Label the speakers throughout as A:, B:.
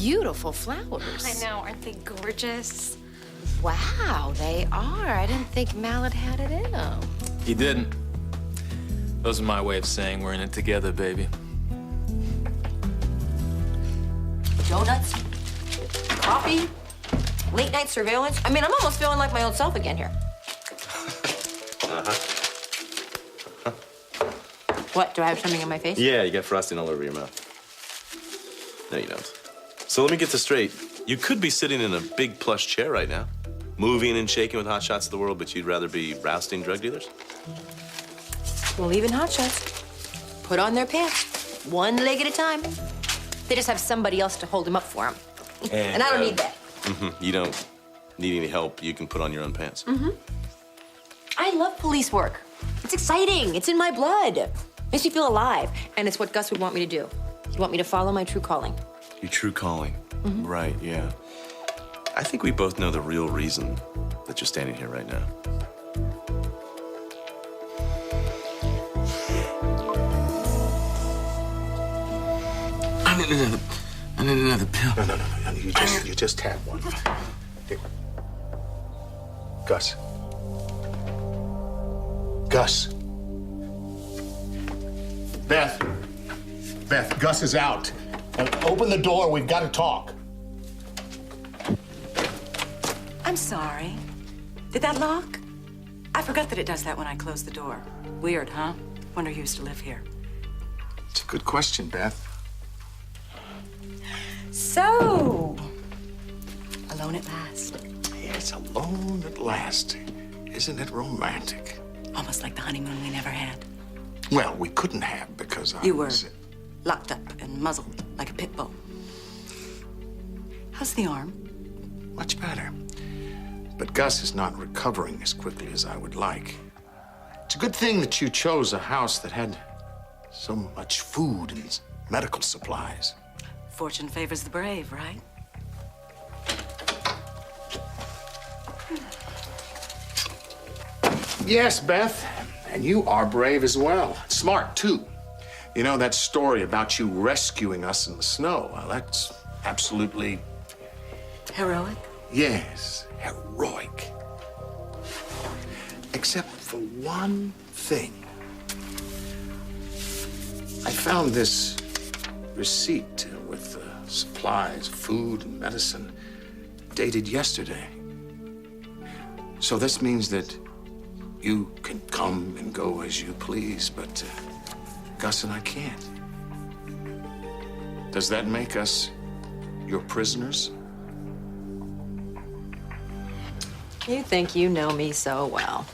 A: beautiful flowers.
B: I know, aren't they gorgeous?
A: Wow, they are. I didn't think Mallet had it in them.
C: He didn't. Those are my way of saying we're in it together, baby.
D: Donuts, coffee, late night surveillance. I mean, I'm almost feeling like my old self again here. What, do I have something in my face?
E: Yeah, you got frosting all over your mouth. No, you don't. So let me get this straight. You could be sitting in a big plush chair right now, moving and shaking with hot shots of the world, but you'd rather be rousting drug dealers?
D: Well, even hotshots put on their pants, one leg at a time. They just have somebody else to hold them up for them. And I don't need that.
E: You don't need any help. You can put on your own pants.
D: I love police work. It's exciting. It's in my blood. Makes me feel alive. And it's what Gus would want me to do. He'd want me to follow my true calling.
E: Your true calling. Right, yeah. I think we both know the real reason that you're standing here right now.
F: I need another pill.
G: No. You just had one. Here. Gus. Gus. Beth, Gus is out. Open the door. We've got to talk.
H: I'm sorry. Did that lock? I forgot that it does that when I close the door. Weird, huh? Wonder who used to live here.
G: It's a good question, Beth.
H: So, alone at last.
G: Yes, alone at last. Isn't it romantic?
H: Almost like the honeymoon we never had.
G: Well, we couldn't have because
H: You were locked up and muzzled like a pit bull. How's the arm?
G: Much better. But Gus is not recovering as quickly as I would like. It's a good thing that you chose a house that had so much food and medical supplies.
H: Fortune favors the brave, right?
G: Yes, Beth, and you are brave as well. Smart, too. You know, that story about you rescuing us in the snow, well, that's absolutely...
H: Heroic?
G: Yes, heroic. Except for one thing. I found this receipt with supplies, food, and medicine, dated yesterday. So this means that you can come and go as you please, but Gus and I can't. Does that make us your prisoners?
D: You think you know me so well.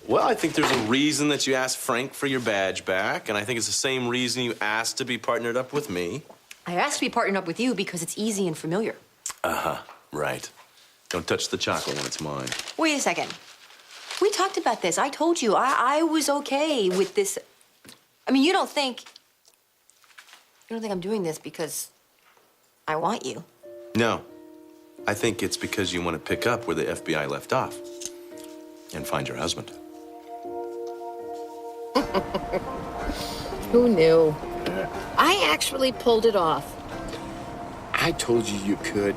E: Well, I think there's a reason that you asked Frank for your badge back, and I think it's the same reason you asked to be partnered up with me.
D: I asked to be partnered up with you because it's easy and familiar.
E: Right. Don't touch the chocolate when it's mine.
D: Wait a second. We talked about this. I told you I was okay with this. I mean, you don't think I'm doing this because I want you.
E: No. I think it's because you want to pick up where the FBI left off and find your husband.
A: Who knew? I actually pulled it off.
F: I told you you could.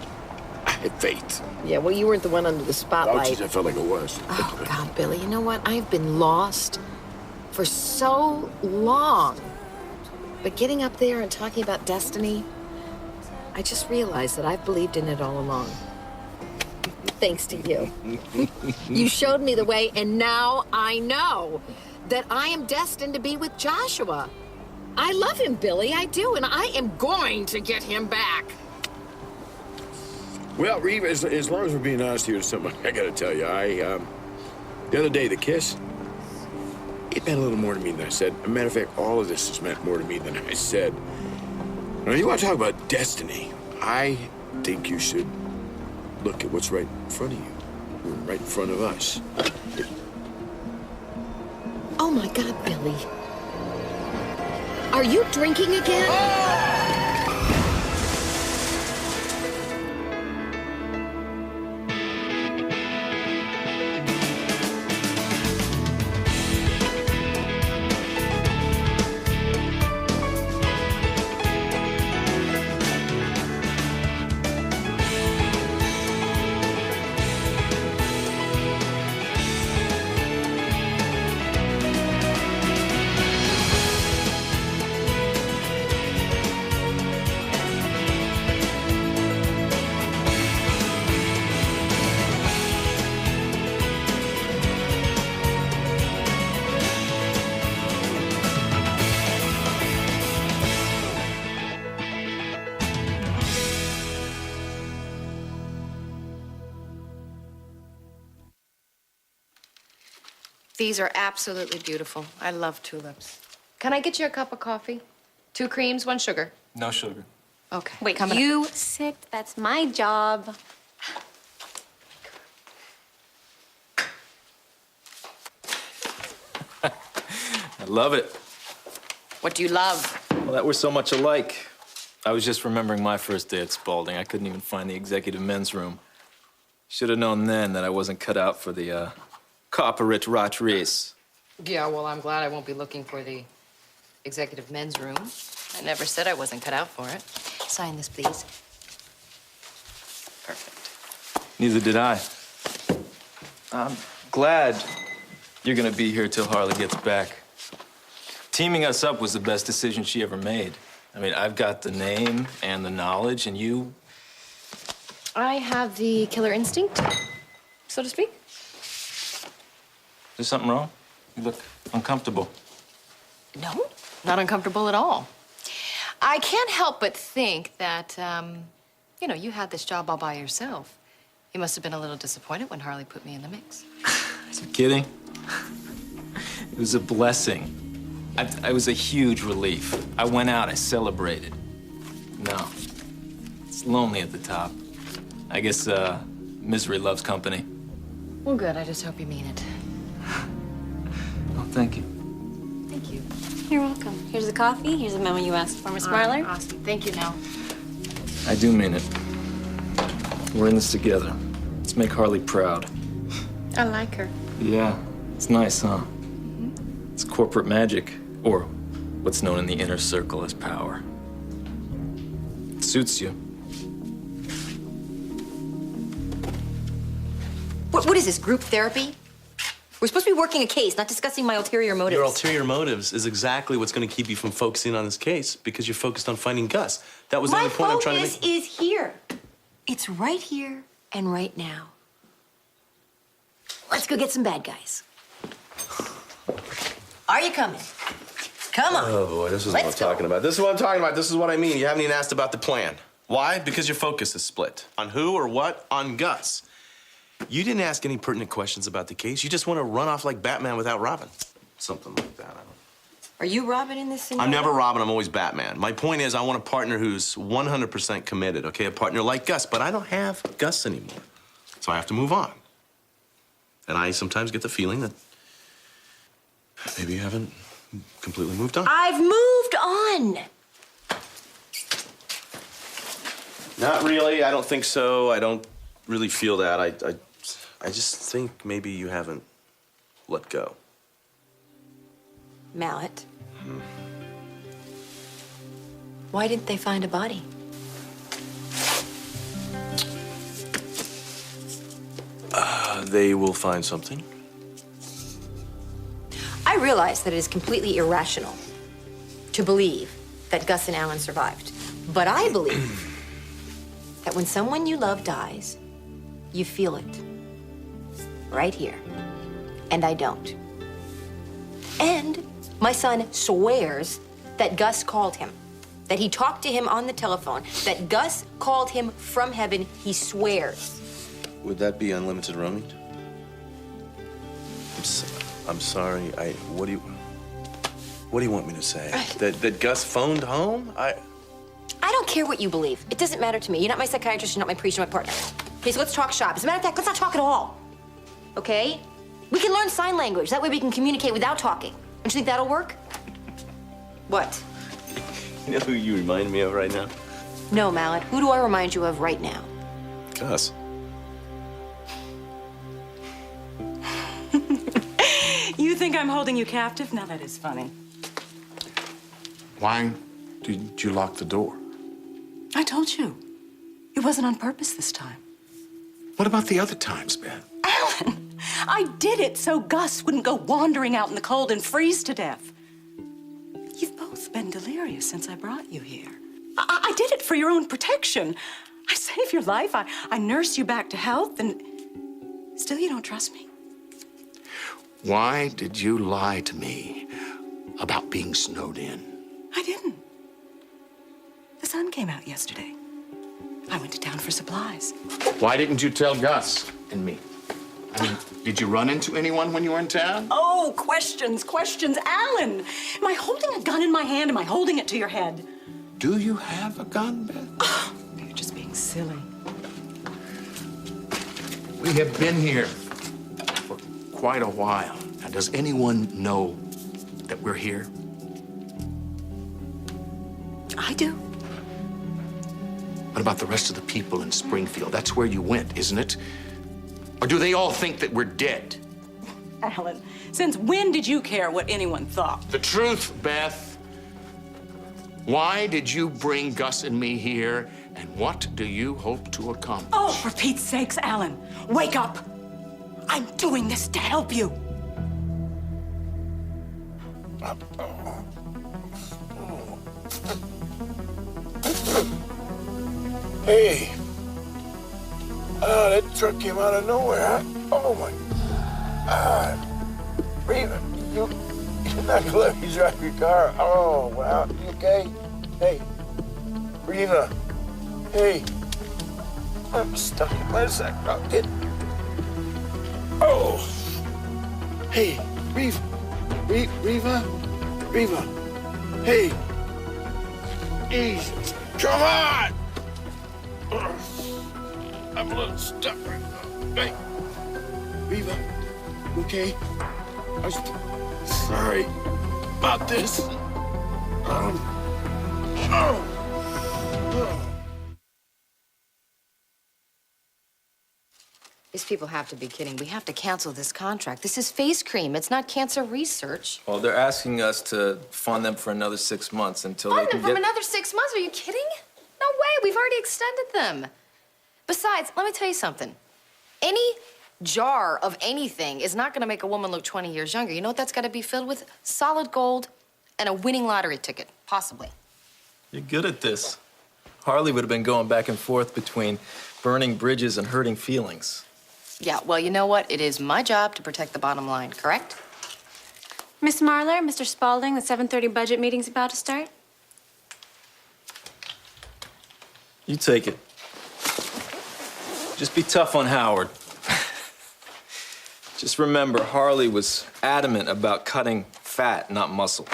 F: I had faith.
A: Yeah, well, you weren't the one under the
F: Oh,
A: spotlight.
F: geez, I felt like it was.
A: Oh, God, Billy, you know what? I've been lost for so long. But getting up there and talking about destiny, I just realized that I've believed in it all along. Thanks to you. You showed me the way, and now I know that I am destined to be with Joshua. I love him, Billy, I do, and I am going to get him back.
F: Well, Reva, as long as we're being honest here to somebody, I gotta tell you, the other day, the kiss, it meant a little more to me than I said. As a matter of fact, all of this has meant more to me than I said. Now, you want to talk about destiny? I think you should look at what's right in front of you, right in front of us.
A: Oh, my God, Billy. Are you drinking again? These are absolutely beautiful. I love tulips. Can I get you a cup of coffee? 2 creams, 1 sugar.
C: No sugar.
A: Okay.
B: Wait,
A: coming up.
B: you sit? That's my job.
C: I love it.
A: What do you love?
C: Well, that we're so much alike. I was just remembering my first day at Spalding. I couldn't even find the executive men's room. Should have known then that I wasn't cut out for the corporate rat race.
A: Yeah, well, I'm glad I won't be looking for the executive men's room. I never said I wasn't cut out for it. Sign this, please. Perfect.
C: Neither did I. I'm glad you're gonna be here till Harley gets back. Teaming us up was the best decision she ever made. I mean, I've got the name and the knowledge, and you...
A: I have the killer instinct, so to speak.
C: Is there something wrong? You look uncomfortable.
A: No, not uncomfortable at all. I can't help but think that, you had this job all by yourself. You must have been a little disappointed when Harley put me in the mix.
C: Are you kidding? It was a blessing. I was a huge relief. I went out, I celebrated. No, it's lonely at the top. I guess misery loves company.
A: Well, good. I just hope you mean it.
C: Oh, thank you.
A: Thank you.
B: You're welcome. Here's the coffee. Here's the memo you asked for, Miss Marler.
A: Awesome. Thank you, Nell.
C: I do mean it. We're in this together. Let's make Harley proud.
A: I like her.
C: Yeah, it's nice, huh? It's corporate magic, or what's known in the inner circle as power. It suits you.
D: What is this, group therapy? We're supposed to be working a case, not discussing my ulterior motives.
E: Your ulterior motives is exactly what's going to keep you from focusing on this case because you're focused on finding Gus. That was the only point I'm trying to make.
D: My focus is here. It's right here and right now. Let's go get some bad guys. Are you coming? Come on.
E: Oh, boy, this is what I'm talking about. This is what I'm talking about. This is what I mean. You haven't even asked about the plan. Why? Because your focus is split. On who or what? On Gus. You didn't ask any pertinent questions about the case. You just want to run off like Batman without Robin. Something like that. I don't know.
D: Are you Robin in this scenario?
E: I'm never Robin. I'm always Batman. My point is I want a partner who's 100% committed, okay? A partner like Gus. But I don't have Gus anymore. So I have to move on. And I sometimes get the feeling that maybe you haven't completely moved on.
D: I've moved on.
E: Not really. I don't think so. I don't really feel that. I just think maybe you haven't let go.
D: Mallet. Why didn't they find a body?
E: They will find something.
D: I realize that it is completely irrational to believe that Gus and Alan survived. But I believe that when someone you love dies, you feel it. Right here. And I don't. And my son swears that Gus called him, that he talked to him on the telephone, that Gus called him from heaven. He swears.
E: Would that be unlimited roaming? I'm sorry. What do you want me to say? That Gus phoned home?
D: I don't care what you believe. It doesn't matter to me. You're not my psychiatrist, you're not my priest, you're my partner. Okay, so let's talk shop. As a matter of fact, let's not talk at all. Okay? We can learn sign language. That way we can communicate without talking. Don't you think that'll work? What?
E: You know who you remind me of right now?
D: No, Mallet. Who do I remind you of right now?
E: Gus.
H: You think I'm holding you captive? Now that is funny.
G: Why did you lock the door?
H: I told you. It wasn't on purpose this time.
G: What about the other times, Ben?
H: Alan, I did it so Gus wouldn't go wandering out in the cold and freeze to death. You've both been delirious since I brought you here. I did it for your own protection. I saved your life. I nursed you back to health, and still you don't trust me?
G: Why did you lie to me about being snowed in?
H: I didn't. The sun came out yesterday. I went to town for supplies.
G: Why didn't you tell Gus and me? I mean, did you run into anyone when you were in town?
H: Oh, questions. Alan, am I holding a gun in my hand? Am I holding it to your head?
G: Do you have a gun, Beth?
H: Oh, you're just being silly.
G: We have been here for quite a while. Now, does anyone know that we're here?
H: I do.
G: What about the rest of the people in Springfield? That's where you went, isn't it? Or do they all think that we're dead?
H: Alan, since when did you care what anyone thought?
G: The truth, Beth. Why did you bring Gus and me here, and what do you hope to accomplish?
H: Oh, for Pete's sakes, Alan, wake up. I'm doing this to help you.
F: Hey. That truck came out of nowhere. Oh, my God. Reva, you're not gonna let me drive your car. Oh, wow. You okay? Hey. Reva. Hey. I'm stuck in my sack pocket. Oh. Hey, Reva. Reva. Hey. Easy. Come on. I'm a little stuck right now. Hey. Reva. You okay? I'm sorry about this.
A: These people have to be kidding. We have to cancel this contract. This is face cream. It's not cancer research.
C: Well, they're asking us to fund them for another 6 months until they
A: Fund
C: can
A: them from
C: get...
A: another 6 months? Are you kidding? No way. We've already extended them. Besides, let me tell you something. Any jar of anything is not going to make a woman look 20 years younger. You know what that's got to be filled with? Solid gold and a winning lottery ticket, possibly.
C: You're good at this. Harley would have been going back and forth between burning bridges and hurting feelings.
A: Yeah, well, you know what? It is my job to protect the bottom line, correct?
B: Miss Marlar, Mr. Spaulding, the 7:30 budget meeting's about to start.
C: You take it. Just be tough on Howard. Just remember, Harley was adamant about cutting fat, not muscle.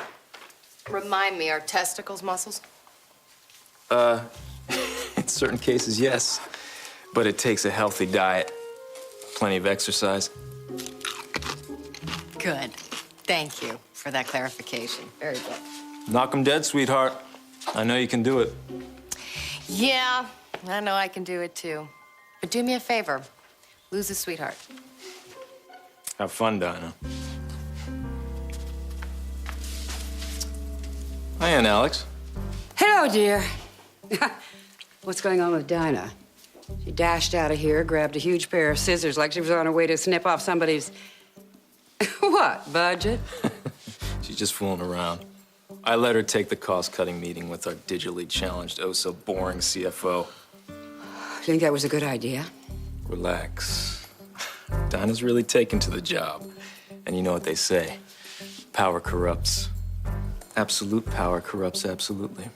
A: Remind me, are testicles muscles?
C: In certain cases, yes. But it takes a healthy diet, plenty of exercise.
A: Good. Thank you for that clarification. Very good.
C: Knock 'em dead, sweetheart. I know you can do it.
A: Yeah, I know I can do it too. But do me a favor. Lose a sweetheart.
C: Have fun, Dinah. Hi, Aunt Alex.
I: Hello, dear. What's going on with Dinah? She dashed out of here, grabbed a huge pair of scissors like she was on her way to snip off somebody's... What, budget?
C: She's just fooling around. I let her take the cost-cutting meeting with our digitally challenged, oh-so-boring CFO.
I: Think that was a good idea?
C: Relax. Dinah's really taken to the job. And you know what they say. Power corrupts. Absolute power corrupts absolutely.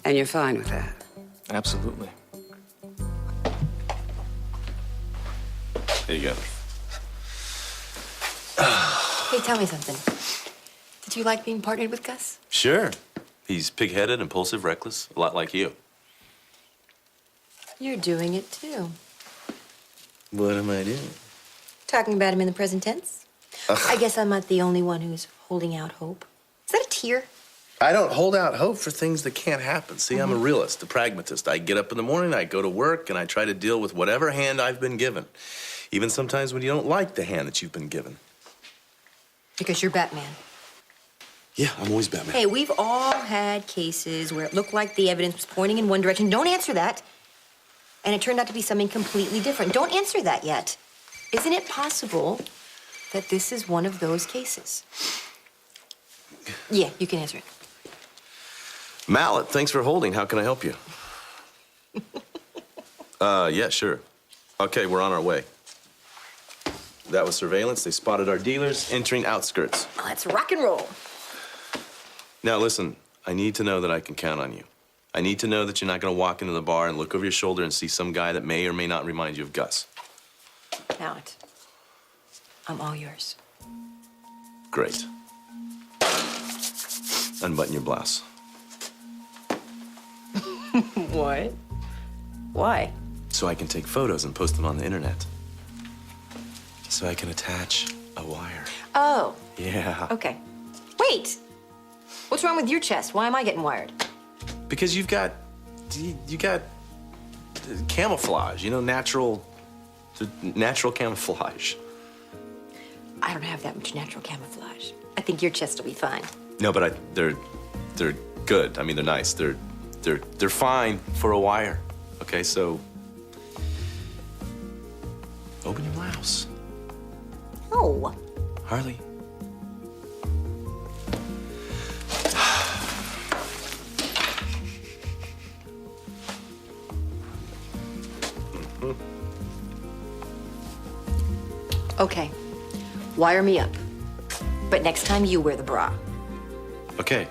I: And you're fine with that?
C: Absolutely.
E: Here you go.
D: Hey, tell me something. Did you like being partnered with Gus?
E: Sure. He's pig-headed, impulsive, reckless, a lot like you.
D: You're doing it too.
E: What am I doing?
D: Talking about him in the present tense. I guess I'm not the only one who's holding out hope. Is that a tear?
E: I don't hold out hope for things that can't happen. See, I'm a realist, a pragmatist. I get up in the morning, I go to work, and I try to deal with whatever hand I've been given. Even sometimes when you don't like the hand that you've been given.
D: Because you're Batman.
E: Yeah, I'm always Batman.
D: Hey, we've all had cases where it looked like the evidence was pointing in one direction. Don't answer that. And it turned out to be something completely different. Don't answer that yet. Isn't it possible that this is one of those cases? Yeah, you can answer it.
E: Mallet, thanks for holding. How can I help you? Yeah, sure. Okay, we're on our way. That was surveillance. They spotted our dealers entering outskirts.
D: Let's rock and roll.
E: Now, listen, I need to know that I can count on you. I need to know that you're not going to walk into the bar and look over your shoulder and see some guy that may or may not remind you of Gus.
D: Now I'm all yours.
E: Great. Unbutton your blouse.
D: What? Why?
E: So I can take photos and post them on the internet. So I can attach a wire.
D: Oh.
E: Yeah.
D: Okay. Wait. What's wrong with your chest? Why am I getting wired?
E: Because you got camouflage, natural camouflage.
D: I don't have that much natural camouflage. I think your chest will be fine.
E: No, but they're good. I mean, they're nice. They're fine for a wire. Okay, so open your blouse.
D: Oh.
E: Harley.
D: Okay. Wire me up. But next time you wear the bra.
E: Okay.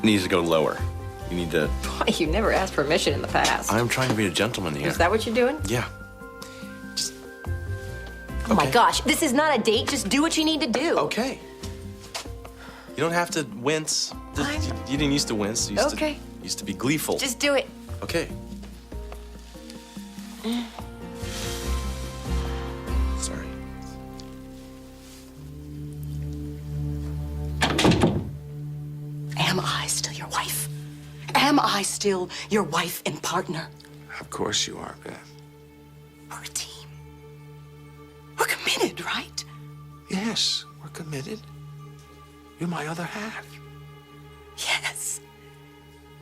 E: Needs to go lower. You need to.
D: Boy, you never asked permission in the past.
E: I'm trying to be a gentleman here.
D: Is that what you're doing?
E: Yeah.
D: Oh my gosh, this is not a date. Just do what you need to do.
E: Okay. You don't have to wince. You didn't used to wince. You used to be gleeful.
D: Just do it.
E: Okay. Sorry.
H: Am I still your wife? Am I still your wife and partner?
G: Of course you are, Beth.
H: We're a team. We're committed, right?
G: Yes, we're committed. You're my other half.
H: Yes.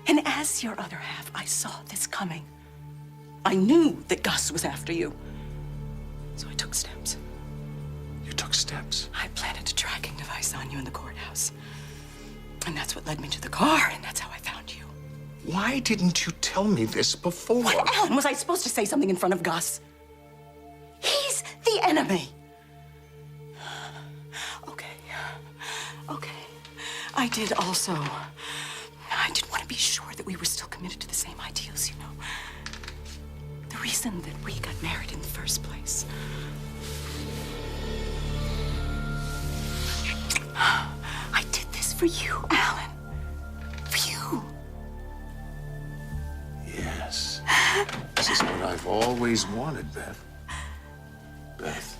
H: And as your other half, I saw this coming. I knew that Gus was after you. So I took steps.
G: You took steps?
H: I planted a tracking device on you in the courthouse. And that's what led me to the car, and that's how I found you.
G: Why didn't you tell me this before?
H: What, Alan, was I supposed to say something in front of Gus? He's the enemy. Okay. I did also. I did want to be sure that we were still committed to the same ideals, The reason that we got married in the first place. I did this for you, Alan. For you.
G: Yes. This is what I've always wanted, Beth.
E: Beth,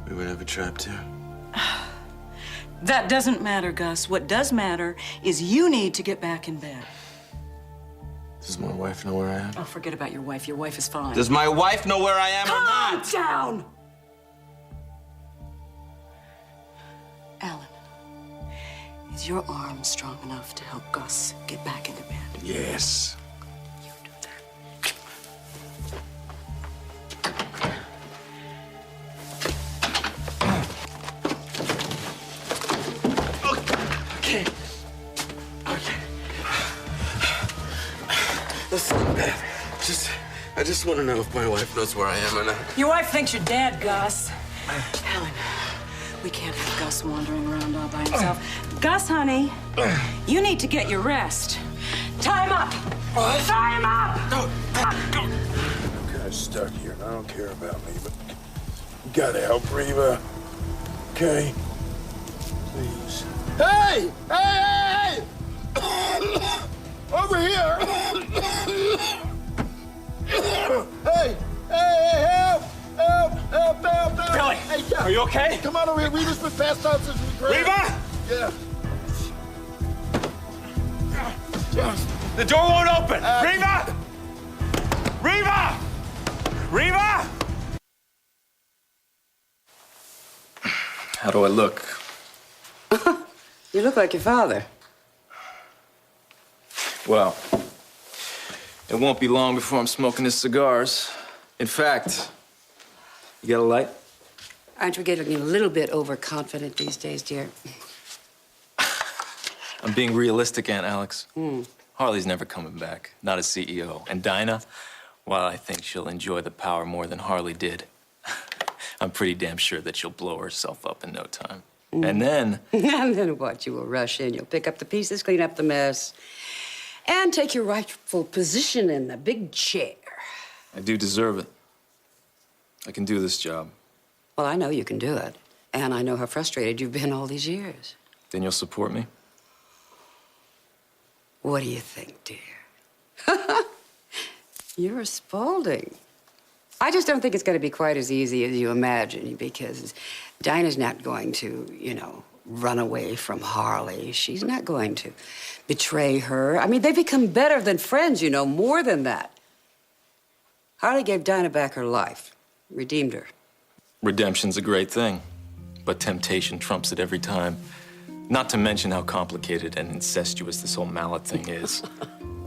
E: we were never trapped here.
H: That doesn't matter, Gus. What does matter is you need to get back in bed.
E: Does my wife know where I am?
H: Oh, forget about your wife. Your wife is fine.
E: Does my wife know where I am or not?
H: Calm down! Alan, is your arm strong enough to help Gus get back into bed?
G: Yes.
H: You do that.
E: Okay. Listen, Beth. I just want to know if my wife knows where I am or not.
H: Your wife thinks you're dead, Gus. Alan, we can't have Gus wandering around all by himself. Gus, honey, you need to get your rest. Tie him up!
F: What?
H: Tie him up!
F: I'm kind of stuck here, and I don't care about me, but you gotta help Reva. Okay? Please. Hey! Hey! Over here! Hey! Hey! Help! Help! Help! Help! Help!
C: Billy,
F: Hey, yeah.
C: are you okay?
F: Come on over here. Reva's been passed out since we grabbed.
C: Reva!
F: Yeah. Just.
C: The door won't open! Reva! Reva! Reva! How do I look?
I: You look like your father.
C: Well, it won't be long before I'm smoking his cigars. In fact, you got a light?
I: Aren't you getting a little bit overconfident these days, dear?
C: I'm being realistic, Aunt Alex. Harley's never coming back, not as CEO. And Dinah, while I think she'll enjoy the power more than Harley did, I'm pretty damn sure that she'll blow herself up in no time. And then...
I: And then what? You will rush in. You'll pick up the pieces, clean up the mess, and take your rightful position in the big chair.
C: I do deserve it. I can do this job.
I: Well, I know you can do it. And I know how frustrated you've been all these years.
C: Then you'll support me?
I: What do you think, dear? You're Spaulding. I just don't think it's going to be quite as easy as you imagine, because Dinah's not going to, run away from Harley. She's not going to betray her. I mean, they've become better than friends, more than that. Harley gave Dinah back her life, redeemed her.
C: Redemption's a great thing, but temptation trumps it every time. Not to mention how complicated and incestuous this whole mallet thing is.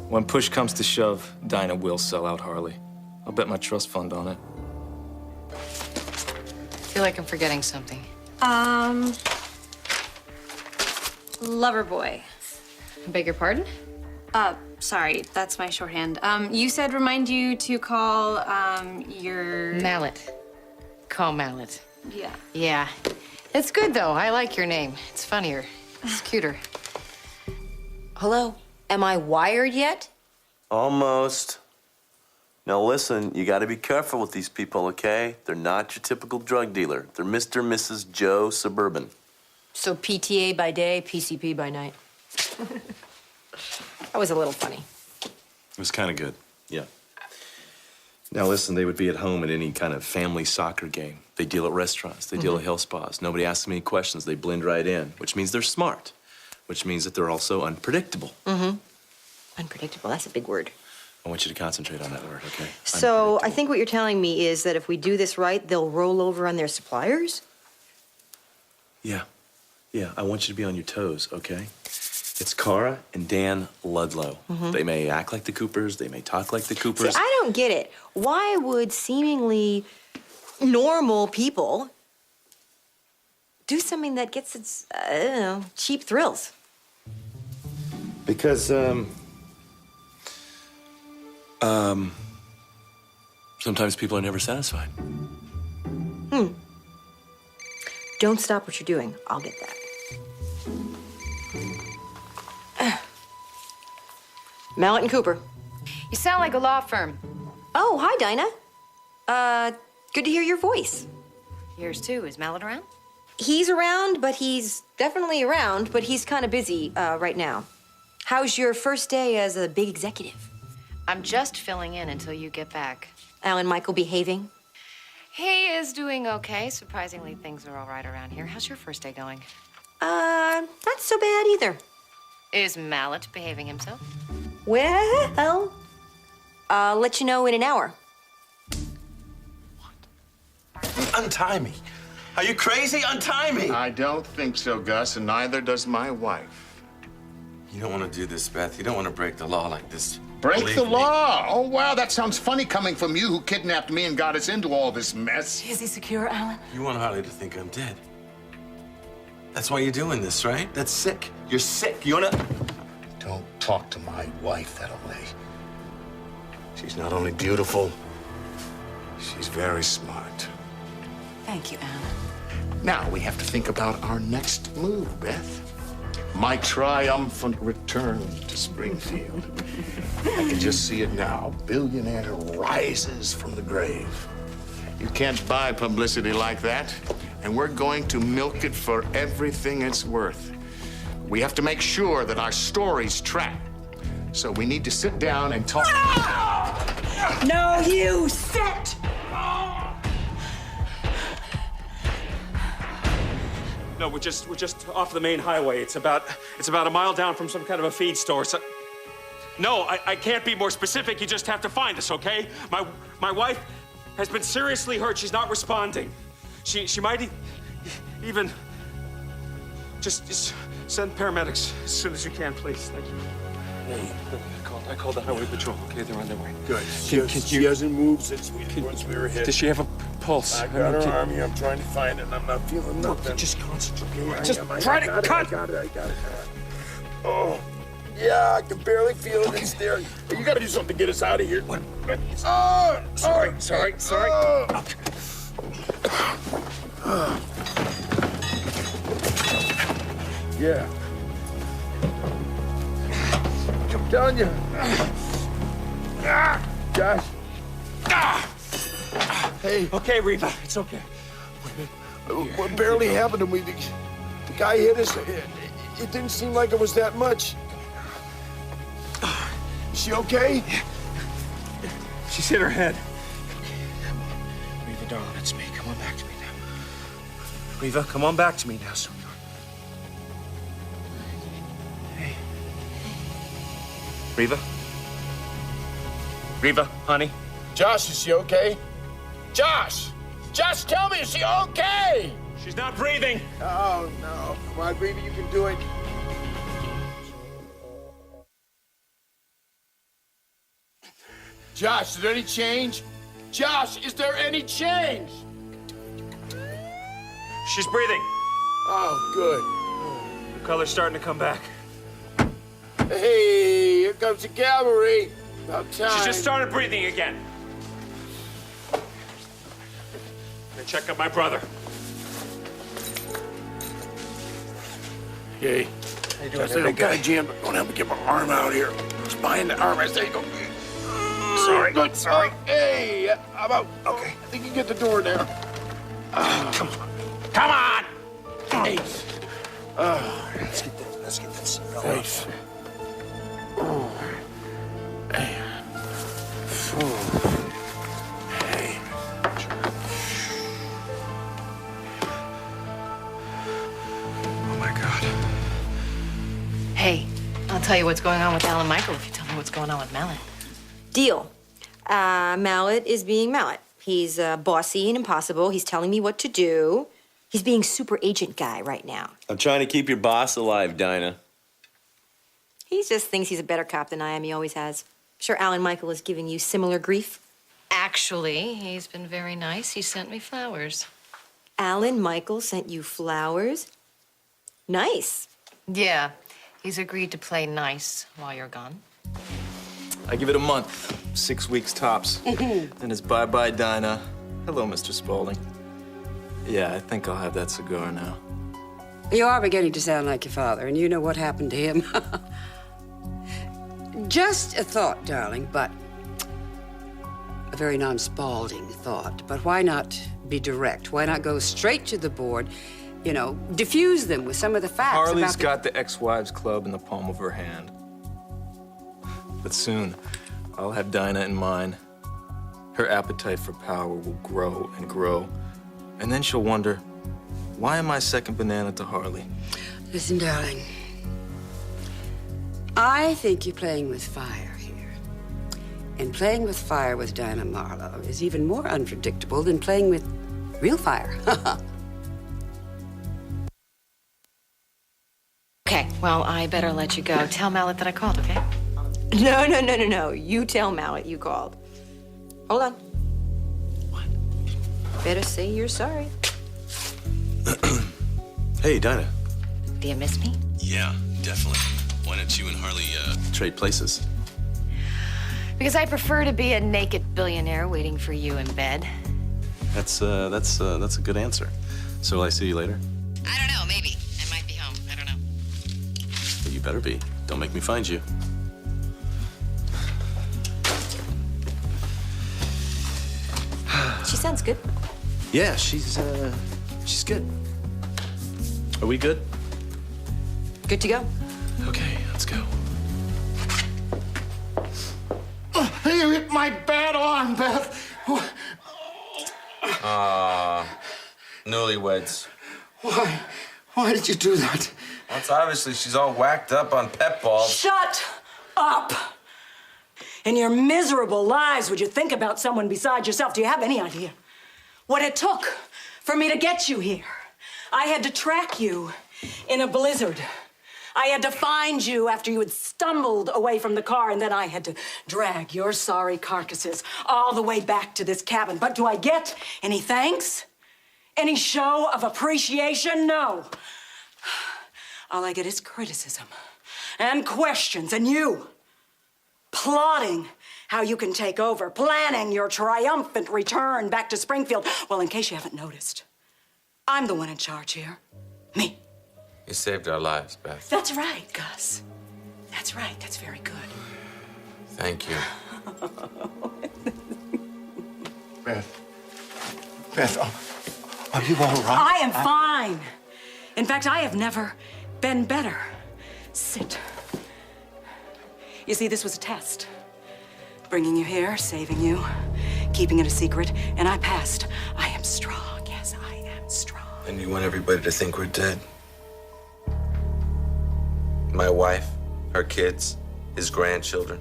C: When push comes to shove, Dinah will sell out Harley. I'll bet my trust fund on it.
A: I feel like I'm forgetting something.
B: Lover boy.
A: Beg your pardon?
B: Sorry, that's my shorthand. You said remind you to call, your...
A: Mallet. Call Mallet.
B: Yeah.
A: Yeah. It's good, though. I like your name. It's funnier. It's cuter.
D: Hello? Am I wired yet?
E: Almost. Now listen, you gotta be careful with these people, okay? They're not your typical drug dealer. They're Mr. and Mrs. Joe Suburban.
D: So PTA by day, PCP by night. That was a little funny.
E: It was kind of good, yeah. Now listen, they would be at home at any kind of family soccer game. They deal at restaurants, they deal at health spas. Nobody asks them any questions, they blend right in, which means they're smart, which means that they're also unpredictable.
D: Unpredictable, that's a big word.
E: I want you to concentrate on that word, okay?
D: So I think what you're telling me is that if we do this right, they'll roll over on their suppliers?
E: Yeah, I want you to be on your toes, okay? It's Cara and Dan Ludlow. They may act like the Coopers, they may talk like the Coopers.
D: See, I don't get it. Why would seemingly normal people do something that gets its, cheap thrills?
E: Because, sometimes people are never satisfied.
D: Don't stop what you're doing. I'll get that. Mallet and Cooper.
A: You sound like a law firm.
D: Oh, hi, Dinah. Good to hear your voice.
A: Yours too. Is Mallet around?
D: He's around, but he's definitely around, but he's kind of busy right now. How's your first day as a big executive?
A: I'm just filling in until you get back.
D: Alan Michael behaving?
A: He is doing okay. Surprisingly, things are all right around here. How's your first day going?
D: Not so bad either.
A: Is Mallet behaving himself?
D: Well, I'll let you know in an hour.
E: Untie me. Are you crazy? Untie me.
G: I don't think so, Gus, and neither does my wife.
J: You don't want to do this, Beth. You don't want to break the law like this.
G: Break
J: Believe
G: the
J: me.
G: law? Oh, wow, that sounds funny coming from you who kidnapped me and got us into all this mess.
H: Is he secure, Alan?
J: You want Harley to think I'm dead. That's why you're doing this, right? That's sick. You're sick. You wanna...
G: Don't talk to my wife that way. She's not only beautiful, she's very smart.
H: Thank you, Alan.
G: Now we have to think about our next move, Beth. My triumphant return to Springfield. I can just see it now. Billionaire rises from the grave. You can't buy publicity like that, and we're going to milk it for everything it's worth. We have to make sure that our stories track. So we need to sit down and talk.
H: No, you sit!
K: No, we're just off the main highway. It's about a mile down from some kind of a feed store. So... No, I can't be more specific. You just have to find us, okay? My wife has been seriously hurt. She's not responding. She might even just send paramedics as soon as you can, please. Thank you. Hey, I called the highway patrol. Okay, they're on their way.
F: Good. She hasn't moved since once we were hit.
K: Does she have a pulse?
F: I got her arm here. I'm trying to find it, and I'm not feeling nothing.
K: Just concentrate.
F: Just try to cut. I got it. Oh, yeah, I can barely feel it. It's there. You got to do something to get us out of here. What? Oh, sorry. Yeah. I'm telling you. Josh. Hey.
K: Okay, Reva, it's okay.
F: What barely happened to me? The guy hit us. It didn't seem like it was that much. Is she okay?
K: She's hit her head.
J: Reva, darling, it's me. Come on back to me now.
K: Reva, come on back to me now, sweetheart. Hey. Reva? Reva, honey?
F: Josh, is she okay? Josh! Josh, tell me, is she okay?
K: She's not breathing.
F: Oh, no. Come on, baby, you can do it. Josh, is there any change? Josh, is there any change?
K: She's breathing.
F: Oh, good.
K: The color's starting to come back.
F: Hey, here comes the cavalry. About time.
K: She's just started breathing again. Gonna check up my brother.
F: Okay.
J: How you doing?
F: That little guy jammed. Don't help me get my arm out here. It's behind the arm. There you go.
J: Sorry.
F: Good.
J: Sorry.
F: Hey, I'm out.
J: Okay.
F: I think you can get the door there.
J: Come on.
K: Come on!
F: Hey.
J: Let's get this.
F: Thanks. Hey. Hey.
J: Oh, my God.
A: Hey, I'll tell you what's going on with Alan Michael if you tell me what's going on with Mallet.
D: Deal. Mallet is being Mallet. He's bossy and impossible. He's telling me what to do. He's being super agent guy right now.
E: I'm trying to keep your boss alive, Dinah.
D: He just thinks he's a better cop than I am. He always has. Sure, Alan Michael is giving you similar grief.
A: Actually, he's been very nice. He sent me flowers.
D: Alan Michael sent you flowers? Nice.
A: Yeah, he's agreed to play nice while you're gone.
C: I give it a month, 6 weeks tops. Then it's bye-bye, Dinah. Hello, Mr. Spaulding. Yeah, I think I'll have that cigar now.
I: You are beginning to sound like your father, and you know what happened to him. Just a thought, darling, but a very non-Spaulding thought. But why not be direct? Why not go straight to the board? You know, diffuse them with some of the facts
C: Harley's
I: about
C: got the ex-wives club in the palm of her hand. But soon, I'll have Dinah in mind. Her appetite for power will grow and grow. And then she'll wonder, why am I second banana to Harley?
I: Listen, darling. I think you're playing with fire here. And playing with fire with Dinah Marlowe is even more unpredictable than playing with real fire.
A: Okay, well, I better let you go. Tell Mallet that I called, okay?
D: No. You tell Mallet you called. Hold on.
E: What?
D: Better say you're sorry.
E: Hey, Dinah.
A: Do you miss me?
E: Yeah, definitely. Why don't you and Harley trade places?
A: Because I prefer to be a naked billionaire waiting for you in bed.
E: That's a good answer. So will I see you later?
A: I don't know, maybe. I might be home. I don't know.
E: Well, you better be. Don't make me find you.
D: She sounds good.
E: Yeah, she's good. Are we good?
D: Good to go.
E: Okay, let's go.
F: You hit my bad arm, Beth.
J: Newlyweds.
F: Why? Why did you do that?
J: Well, it's obviously she's all whacked up on pep balls.
H: Shut up! In your miserable lives, would you think about someone besides yourself? Do you have any idea what it took for me to get you here? I had to track you in a blizzard. I had to find you after you had stumbled away from the car, and then I had to drag your sorry carcasses all the way back to this cabin. But do I get any thanks? Any show of appreciation? No. All I get is criticism and questions, and you plotting how you can take over, planning your triumphant return back to Springfield. Well, in case you haven't noticed, I'm the one in charge here. Me.
J: You saved our lives, Beth.
H: That's right, Gus. That's right. That's very good.
J: Thank you.
G: Beth. Beth, are you all right?
H: I am fine. In fact, I have never been better. Sit. You see, this was a test. Bringing you here, saving you, keeping it a secret, and I passed. I am strong. Yes, I am strong.
J: And you want everybody to think we're dead. My wife, her kids, his grandchildren.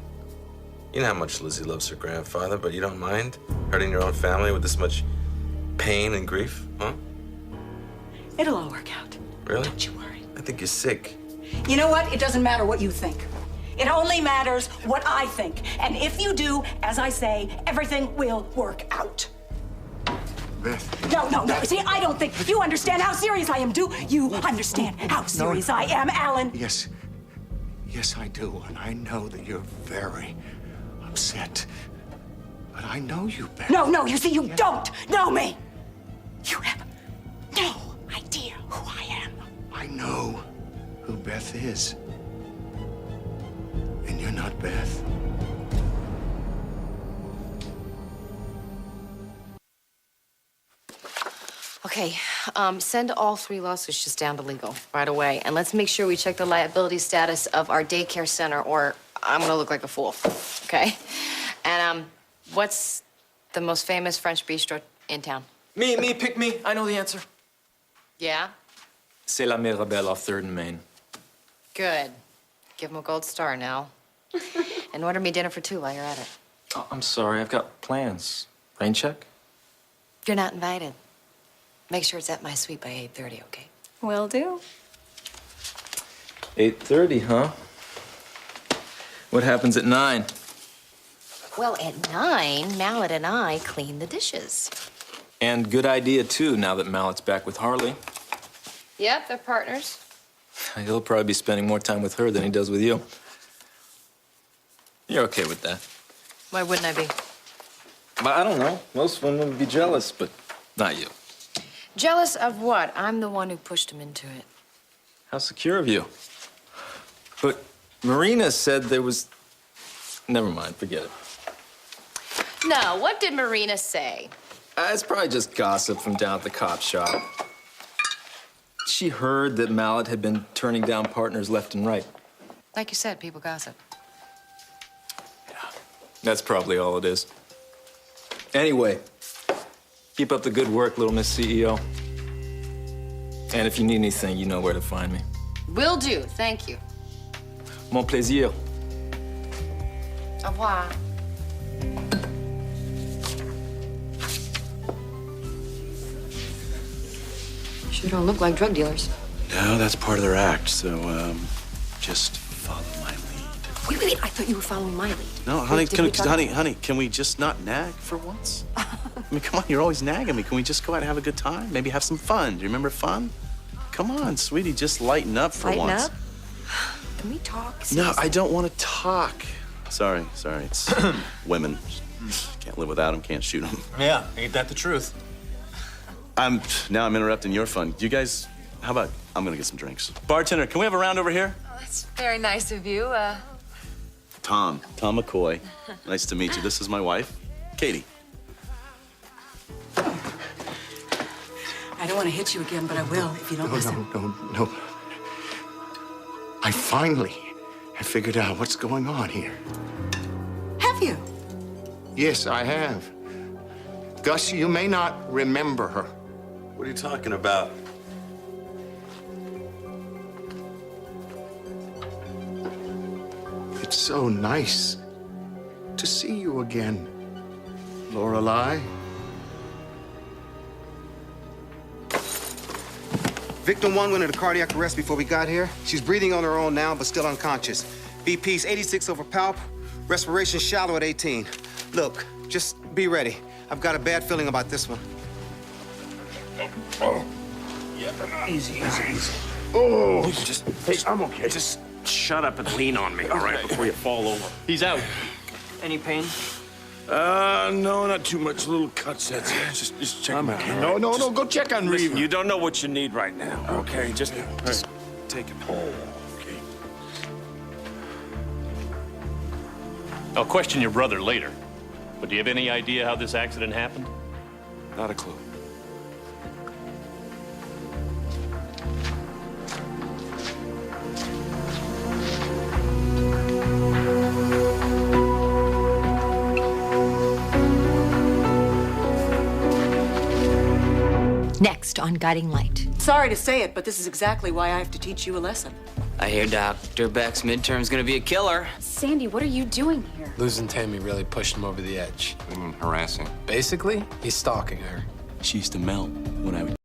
J: You know how much Lizzie loves her grandfather, but you don't mind hurting your own family with this much pain and grief, huh?
H: It'll all work out.
J: Really?
H: Don't you worry.
J: I think you're sick.
H: You know what? It doesn't matter what you think. It only matters what I think. And if you do, as I say, everything will work out.
G: Beth.
H: No. See, I don't think you understand how serious I am. Do you understand how serious I am, Alan?
G: Yes. Yes, I do. And I know that you're very upset. But I know you, Beth.
H: No, you see, you don't know me. You have no idea who I am.
G: I know who Beth is. And you're not Beth.
A: Okay, send all 3 lawsuits just down to legal right away. And let's make sure we check the liability status of our daycare center, or I'm gonna look like a fool, okay? And, what's the most famous French bistro in town?
C: Me, pick me. I know the answer.
A: Yeah?
C: C'est la Mirabelle off 3rd and Main.
A: Good. Give him a gold star now. And order me dinner for 2 while you're at it.
C: Oh, I'm sorry, I've got plans. Rain check?
A: You're not invited. Make sure it's at my suite by 8:30, okay?
B: Will do.
C: 8:30, huh? What happens at 9?
A: Well, at 9, Mallet and I clean the dishes.
C: And good idea, too, now that Mallet's back with Harley.
A: Yep, they're partners.
C: He'll probably be spending more time with her than he does with you. You're okay with that?
A: Why wouldn't I be?
C: But I don't know. Most women would be jealous, but not you.
A: Jealous of what? I'm the one who pushed him into it.
C: How secure of you. But Marina said there was... Never mind, forget it.
A: No, what did Marina say?
C: It's probably just gossip from down at the cop shop. She heard that Mallet had been turning down partners left and right.
A: Like you said, people gossip.
C: That's probably all it is. Anyway, keep up the good work, little Miss CEO. And if you need anything, you know where to find me.
A: Will do, thank you.
C: Mon plaisir.
A: Au revoir. Sure don't look like drug dealers.
E: No, that's part of their act, so, just follow my lead.
A: Wait, I thought you were following my lead.
E: No, honey, can we just not nag for once? I mean, come on, you're always nagging me. Can we just go out and have a good time? Maybe have some fun. Do you remember fun? Come on, sweetie, just lighten up for
A: Lighten
E: once.
A: up? Can we talk?
E: No,
A: Seriously?
E: I don't want to talk. Sorry, it's women. Can't live without them, can't shoot them.
J: Yeah, ain't that the truth?
E: Now I'm interrupting your fun. You guys, how about, I'm gonna get some drinks. Bartender, can we have a round over here?
L: Oh, that's very nice of you.
E: Tom McCoy. Nice to meet you. This is my wife, Katie.
H: I don't want to hit you again, but I will if you don't listen.
G: No. I finally have figured out what's going on here.
H: Have you?
G: Yes, I have. Gus, you may not remember her.
J: What are you talking about?
G: It's so nice to see you again, Lorelei.
M: Victim 1 went into cardiac arrest before we got here. She's breathing on her own now, but still unconscious. BP's 86 over palp, respiration shallow at 18. Look, just be ready. I've got a bad feeling about this one.
F: Oh. Yeah. Easy. Oh, hey, I'm okay.
K: Just shut up and lean on me, all right, before you fall over. He's out. Any pain?
F: No, not too much. Little cuts, that's it. Just check him out. No, go check on
K: Listen,
F: Reva.
K: you don't know what you need right now, okay? Just
E: take him.
F: Oh, okay.
N: I'll question your brother later. But do you have any idea how this accident happened?
E: Not a clue.
D: Next on Guiding Light.
H: Sorry to say it, but this is exactly why I have to teach you a lesson.
O: I hear Dr. Beck's midterm's gonna be a killer.
P: Sandy, what are you doing here?
Q: Losing Tammy really pushed him over the edge.
J: Harassing.
Q: Basically, he's stalking her.
C: She used to melt when I would